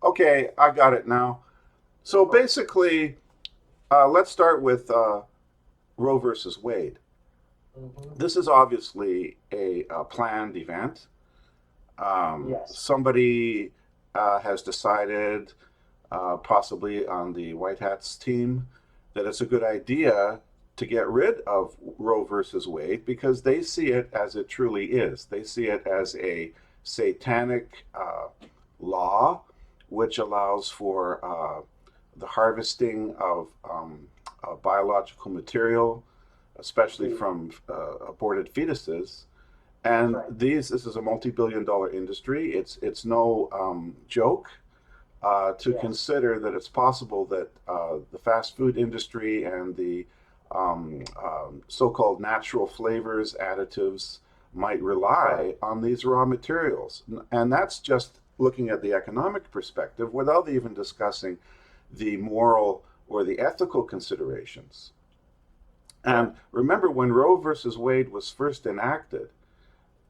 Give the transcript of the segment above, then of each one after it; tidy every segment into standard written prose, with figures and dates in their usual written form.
Okay, I got it now. So basically, let's start with Roe versus Wade. Hmm. This is obviously a planned event. Yes. Somebody has decided, possibly on the White Hats team, that it's a good idea to get rid of Roe versus Wade because they see it as it truly is. They see it as a satanic law which allows for the harvesting of biological material, especially Indeed. from aborted fetuses. That's And right. this is a multi-billion-dollar industry. It's no joke to Yes. consider that it's possible that the fast food industry and the so-called natural flavors, additives, might Right. rely on these raw materials. And that's just looking at the economic perspective without even discussing the moral or the ethical considerations. Right. And remember, when Roe versus Wade was first enacted,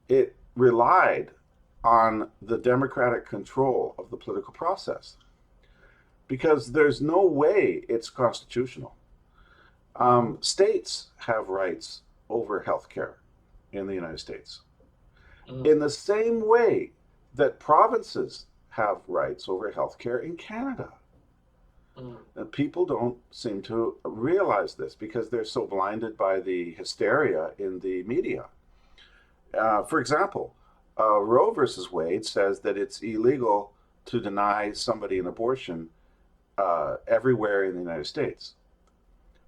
it relied on the democratic control of the political process because there's no way it's constitutional. Hmm. States have rights over health care in the United States Mm. in the same way that provinces have rights over health care in Canada. Mm. And people don't seem to realize this because they're so blinded by the hysteria in the media. For example, Roe versus Wade says that it's illegal to deny somebody an abortion everywhere in the United States.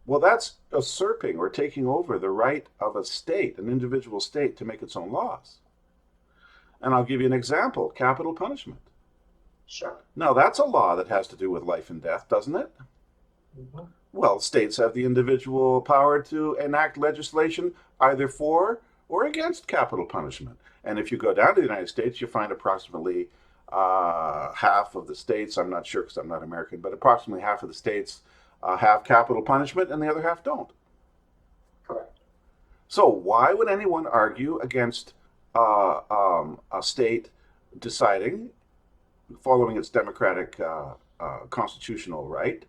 Well, that's usurping or taking over the right of a state, an individual state, to make its own laws. And I'll give you an example: capital punishment. Sure. Now, that's a law that has to do with life and death, doesn't it? Hmm. Well, states have the individual power to enact legislation either for or against capital punishment. And if you go down to the United States, you find approximately half of the states, I'm not sure because I'm not American, but approximately half of the states have capital punishment and the other half don't. Correct. So, why would anyone argue against a state deciding, following its democratic constitutional right,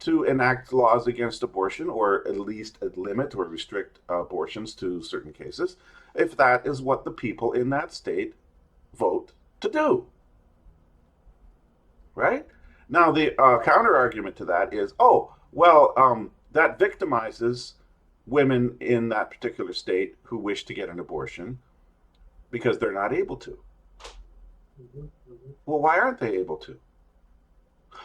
to enact laws against abortion or at least limit or restrict abortions to certain cases if that is what the people in that state vote to do, right? Now, the Right. counter argument to that is, oh, well, that victimizes women in that particular state who wish to get an abortion because they're not able to. Hmm. Hmm. Well, why aren't they able to?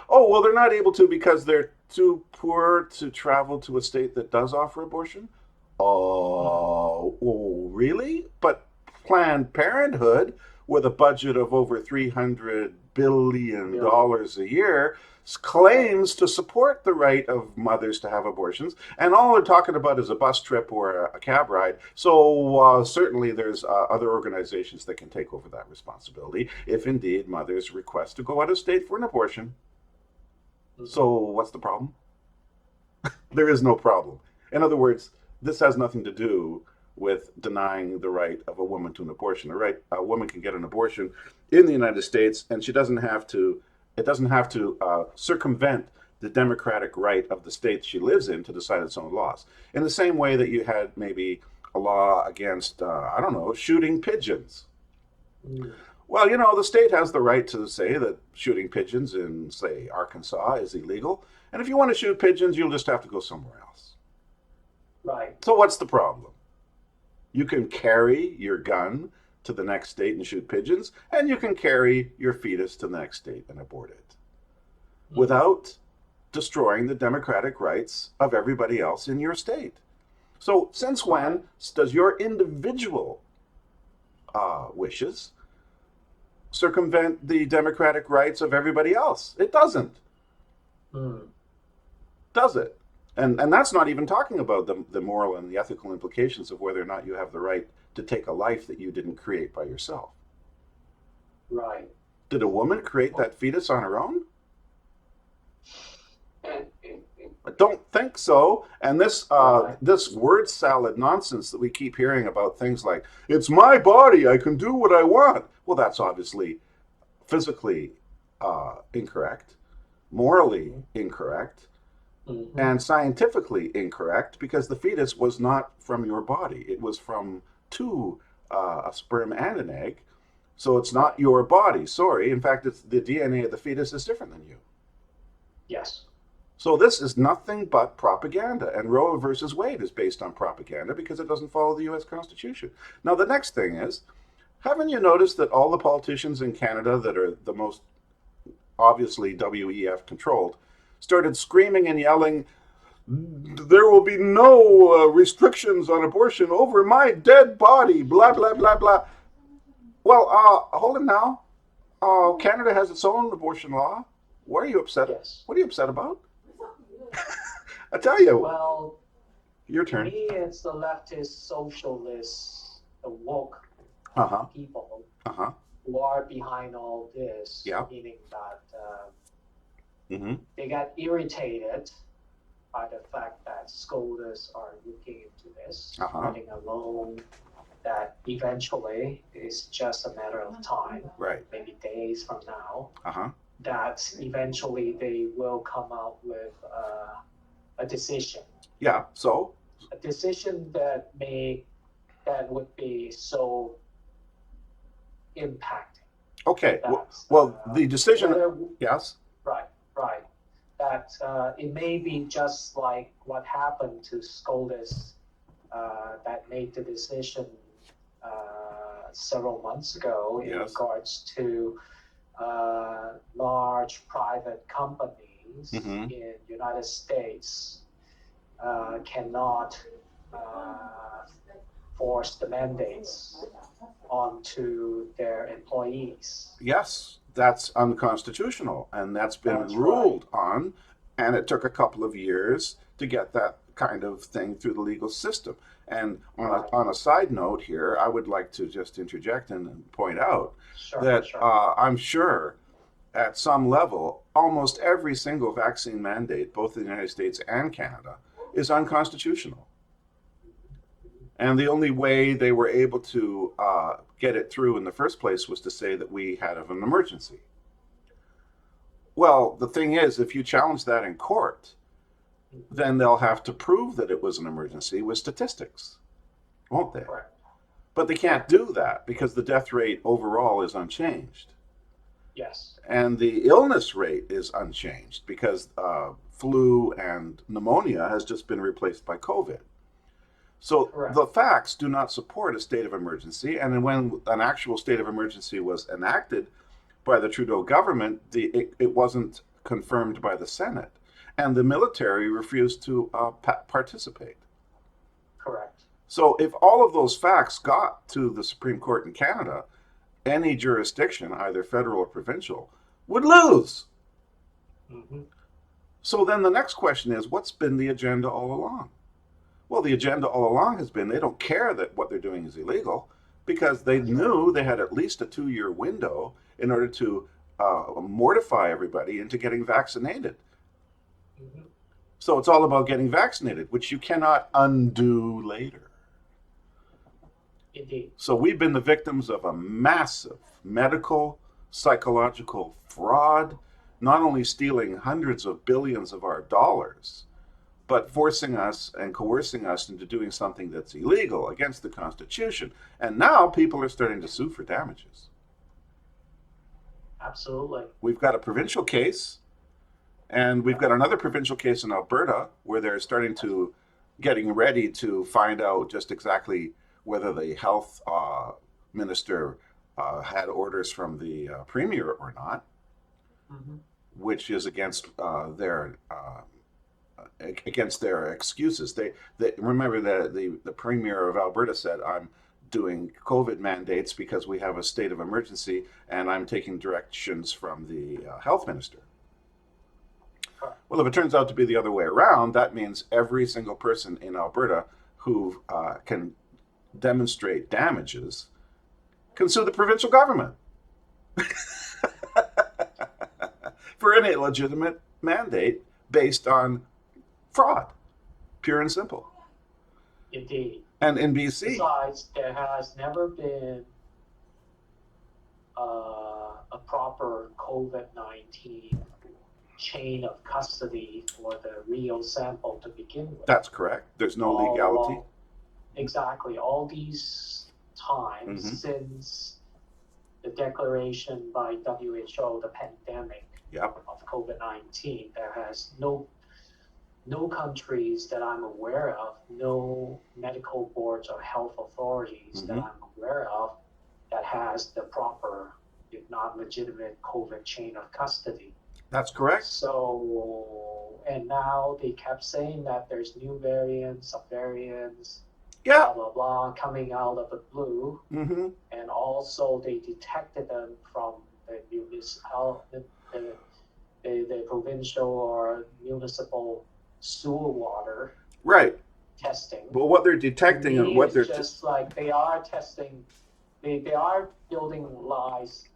Oh, well, they're not able to because they're too poor to travel to a state that does offer abortion. Oh, really? But Planned Parenthood, with a budget of over $300 Billion. billion a year, Right. claims to support the right of mothers to have abortions, and all they're talking about is a bus trip or a cab ride. So certainly, there's other organizations that can take over that responsibility if indeed mothers request to go out of state for an abortion. So Hmm. what's the problem? There is no problem. In other words, this has nothing to do with denying the right of a woman to an abortion. A woman can get an abortion in the United States, and she doesn't have to. It doesn't have to circumvent the democratic right of the state she lives in to decide its own laws. In the same way that you had maybe a law against, I don't know, shooting pigeons. Mm. Well, the state has the right to say that shooting pigeons in, say, Arkansas is illegal. And if you want to shoot pigeons, you'll just have to go somewhere else. Right. So, what's the problem? You can carry your gun to the next state and shoot pigeons, and you can carry your fetus to the next state and abort it Mm. without destroying the democratic rights of everybody else in your state. So, since Right. when does your individual wishes circumvent the democratic rights of everybody else? It doesn't, Mm. does it? And that's not even talking about the moral and the ethical implications of whether or not you have the right to take a life that you didn't create by yourself. Right. Did a woman create that fetus on her own? I don't think so. And Right. this word salad nonsense that we keep hearing about things like "it's my body, I can do what I want." Well, that's obviously physically incorrect, morally incorrect, Mhm. and scientifically incorrect because the fetus was not from your body. It was from two, a sperm and an egg. So it's not your body. Sorry. In fact, it's the DNA of the fetus is different than you. Yes. So this is nothing but propaganda. And Roe versus Wade is based on propaganda because it doesn't follow the U.S. Constitution. Now, the next thing is, haven't you noticed that all the politicians in Canada that are the most obviously WEF controlled started screaming and yelling, there will be no restrictions on abortion over my dead body, blah, blah, blah, blah. Well, hold it now. Canada has its own abortion law. What are you upset? Yes. What are you upset about? I tell you, Well, your to turn. me, it's the leftist, socialist, the woke Uh huh. people Uh huh. who are behind all this, Yeah. meaning that Mm-hmm. they got irritated by the fact that SCOTUS are looking into this, Uh-huh. letting alone that eventually it's just a matter of time, Right. maybe days from now, Uh huh. that eventually they will come out with a decision. Yeah. So. A decision that would be so impacting. Okay. That, Well, the decision. whether, Yes. right. That it may be just like what happened to SCOTUS that made the decision several months ago in Yes. regards to large private companies Mhm. in United States cannot force the mandates onto their employees. Yes, that's unconstitutional, and that's been That's ruled on, and it took a couple of years to get that kind of thing through the legal system. And on a side note here, I would like to just interject and point out that I'm sure at some level, almost every single vaccine mandate, both in the United States and Canada, is unconstitutional. And the only way they were able to get it through in the first place was to say that we had an emergency. Well, the thing is, if you challenge that in court, then they'll have to prove that it was an emergency with statistics, won't they? Correct. But they can't do that because the death rate overall is unchanged. Yes. And the illness rate is unchanged because flu and pneumonia has just been replaced by COVID. So Correct. The facts do not support a state of emergency. And when an actual state of emergency was enacted by the Trudeau government, it wasn't confirmed by the Senate. And the military refused to participate. Correct. So if all of those facts got to the Supreme Court in Canada, any jurisdiction, either federal or provincial, would lose. Mm-hmm. So then the next question is, what's been the agenda all along? Well, the agenda all along has been they don't care that what they're doing is illegal because they knew they had at least a 2-year window in order to mortify everybody into getting vaccinated. Mm-hmm. So it's all about getting vaccinated, which you cannot undo later. Indeed. So we've been the victims of a massive medical, psychological fraud, not only stealing hundreds of billions of our dollars, but forcing us and coercing us into doing something that's illegal against the Constitution. And now people are starting to sue for damages. Absolutely. We've got a provincial case, and we've got another provincial case in Alberta where they're getting ready to find out just exactly whether the health minister had orders from the premier or not, Mm-hmm. which is against their excuses. They remember that the premier of Alberta said, "I'm doing COVID mandates because we have a state of emergency, and I'm taking directions from the health minister." Well, if it turns out to be the other way around, that means every single person in Alberta who can demonstrate damages can sue the provincial government for an illegitimate mandate based on fraud, pure and simple. Indeed. And in BC, besides, there has never been a proper COVID-19 chain of custody for the real sample to begin with. That's correct. There's no legality. Exactly. All these times since the declaration by WHO, the pandemic of COVID-19, there has no countries that I'm aware of, no medical boards or health authorities that I'm aware of that has the proper, if not legitimate, COVID chain of custody. That's correct. So, and now they kept saying that there's new variants, subvariants, Yeah. blah, blah, blah, coming out of the blue. And also they detected them from the municipal, the provincial or municipal sewer water Right. testing. But what they're detecting and what they're just like they are testing, they are building lies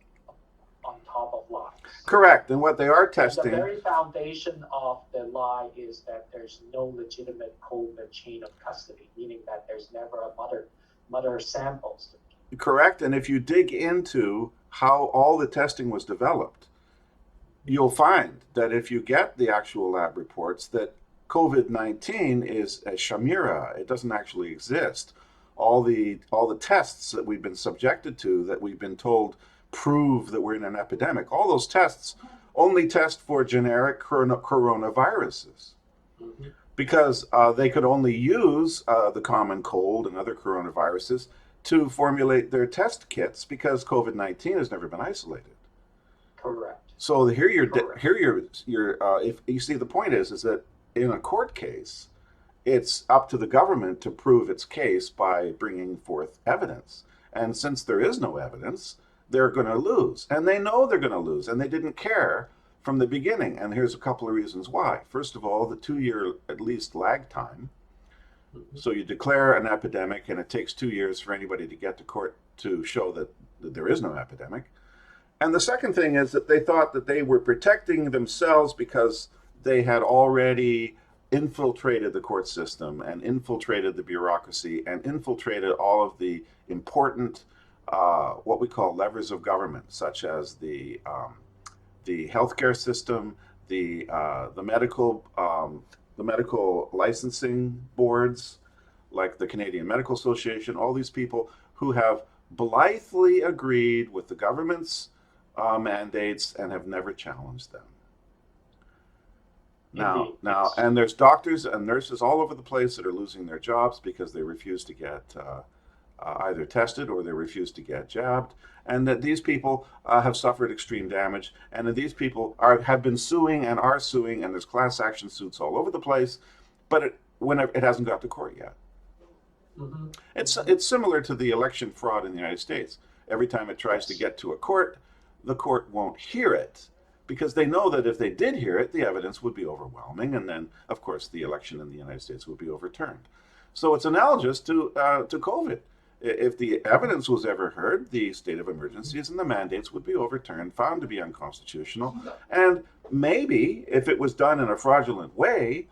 on top of lies. Correct. And what they are And testing. the very foundation of the lie is that there's no legitimate COVID chain of custody, meaning that there's never a mother samples. Correct. And if you dig into how all the testing was developed, you'll find that if you get the actual lab reports, that COVID-19 is a chimera. It doesn't actually exist. All the tests that we've been subjected to, that we've been told prove that we're in an epidemic, all those tests only test for generic coronaviruses, because they could only use the common cold and other coronaviruses to formulate their test kits, because COVID-19 has never been isolated. Correct. So here you're if you see, the point is that in a court case, it's up to the government to prove its case by bringing forth evidence. And since there is no evidence, they're going to lose. And they know they're going to lose, and they didn't care from the beginning. And here's a couple of reasons why. First of all, the 2-year at least lag time. So you declare an epidemic, and it takes 2 years for anybody to get to court to show that there is no epidemic. And the second thing is that they thought that they were protecting themselves because they had already infiltrated the court system and infiltrated the bureaucracy and infiltrated all of the important what we call levers of government, such as the healthcare system, the medical licensing boards, like the Canadian Medical Association. All these people who have blithely agreed with the government's mandates and have never challenged them. Now, and there's doctors and nurses all over the place that are losing their jobs because they refuse to get either tested or they refuse to get jabbed, and that these people have suffered extreme damage, and that these people have been suing and are suing, and there's class action suits all over the place, but it hasn't got to court yet. It's similar to the election fraud in the United States. Every time it tries to get to a court, the court won't hear it, because they know that if they did hear it, the evidence would be overwhelming, and then, of course, the election in the United States would be overturned. So it's analogous to COVID. If the evidence was ever heard, the state of emergencies and the mandates would be overturned, found to be unconstitutional, and maybe, if it was done in a fraudulent way,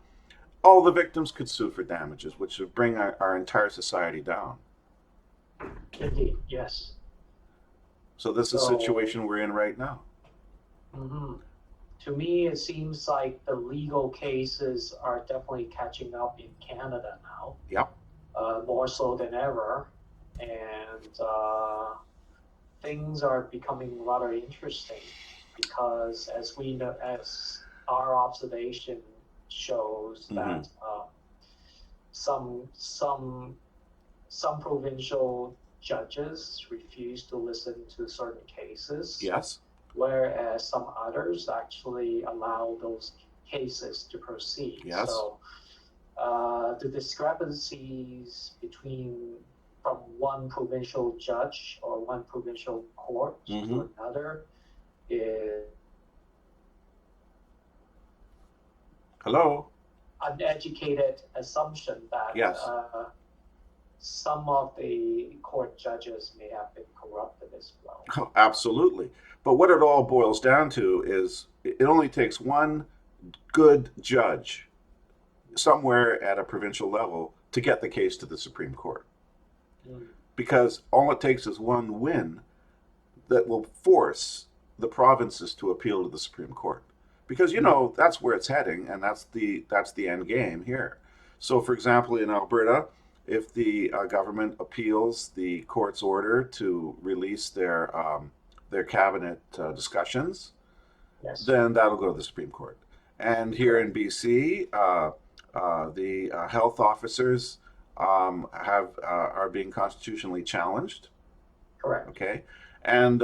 all the victims could sue for damages, which would bring our entire society down. Indeed, yes. So this is the situation we're in right now. To me, it seems like the legal cases are definitely catching up in Canada now. Yep. More so than ever. And things are becoming rather interesting because, as we know, as our observation shows, that some provincial judges refuse to listen to certain cases. Yes. Whereas some others actually allow those cases to proceed. Yes. So the discrepancies from one provincial judge or one provincial court to another is uneducated assumption that some of the court judges may have been corrupted as well. Oh, absolutely. But what it all boils down to is it only takes one good judge somewhere at a provincial level to get the case to the Supreme Court. Because all it takes is one win that will force the provinces to appeal to the Supreme Court, because that's where it's heading, and that's the end game here. So, for example, in Alberta, if the government appeals the court's order to release their cabinet discussions, Yes. then that'll go to the Supreme Court. And here in BC, the health officers are being constitutionally challenged. Correct. Okay, and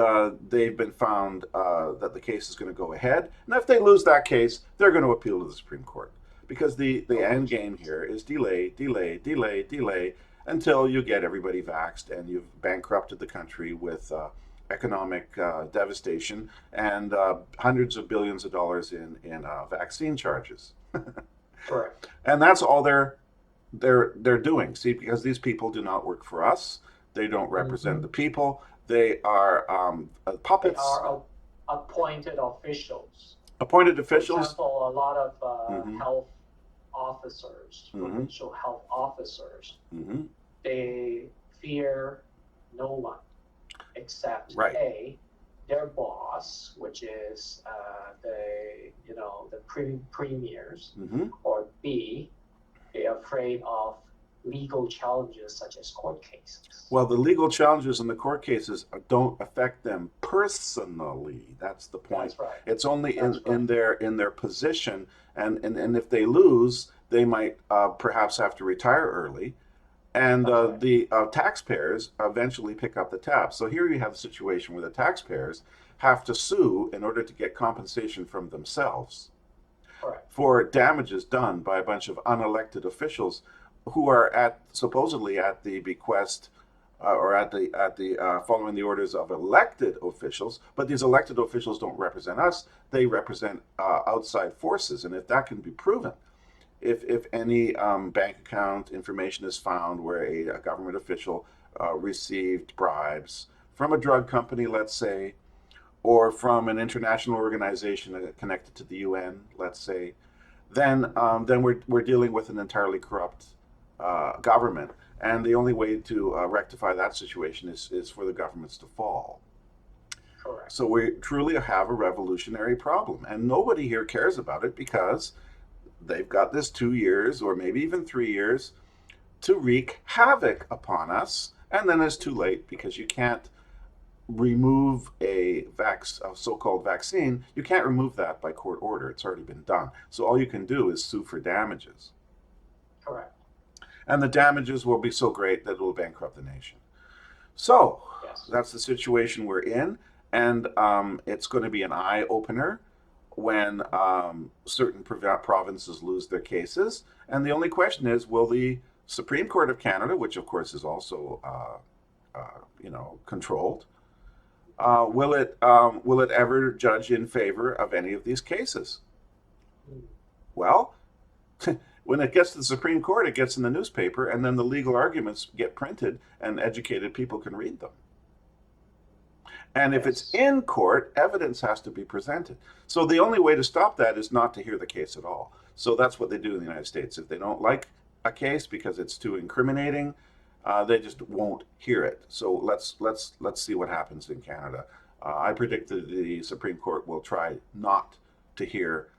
they've been found that the case is going to go ahead. And if they lose that case, they're going to appeal to the Supreme Court, because the end game here is delay, delay, delay, delay until you get everybody vaxxed and you've bankrupted the country with economic devastation and hundreds of billions of dollars in vaccine charges. Correct. And that's all they're doing. See, because these people do not work for us. They don't represent the people. They are puppets. They are appointed officials. Appointed For officials. example, a lot of health officers, provincial health officers, they fear no one except Right. A, their boss, which is the premiers, or B, they're afraid of legal challenges such as court cases. Well, the legal challenges in the court cases don't affect them personally. That's the point. That's right. It's only That's in their position, and if they lose, they might perhaps have to retire early, and That's right. the taxpayers eventually pick up the tab. So here you have a situation where the taxpayers have to sue in order to get compensation from themselves Correct. for damages done by a bunch of unelected officials who are supposedly at the bequest or at the following the orders of elected officials. But these elected officials don't represent us; they represent outside forces. And if that can be proven, if any bank account information is found where a government official received bribes from a drug company, let's say, or from an international organization connected to the UN, let's say, then we're dealing with an entirely corrupt government, and the only way to rectify that situation is for the governments to fall. Correct. So we truly have a revolutionary problem, and nobody here cares about it because they've got this 2 years or maybe even 3 years to wreak havoc upon us, and then it's too late because you can't remove a so-called vaccine. You can't remove that by court order. It's already been done. So all you can do is sue for damages. Correct. And the damages will be so great that it will bankrupt the nation. So Yes. that's the situation we're in, and it's going to be an eye-opener when certain provinces lose their cases. And the only question is, will the Supreme Court of Canada, which of course is also controlled, will it ever judge in favor of any of these cases? Well, when it gets to the Supreme Court, it gets in the newspaper, and then the legal arguments get printed, and educated people can read them. And if it's in court, evidence has to be presented. So the only way to stop that is not to hear the case at all. So that's what they do in the United States. If they don't like a case because it's too incriminating, they just won't hear it. So let's see what happens in Canada. I predict that the Supreme Court will try not to hear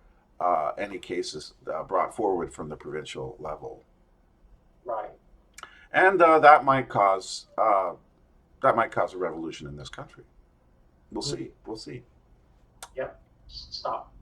any cases brought forward from the provincial level, Right. and that might cause a revolution in this country. We'll see. We'll see. Yep. Stop.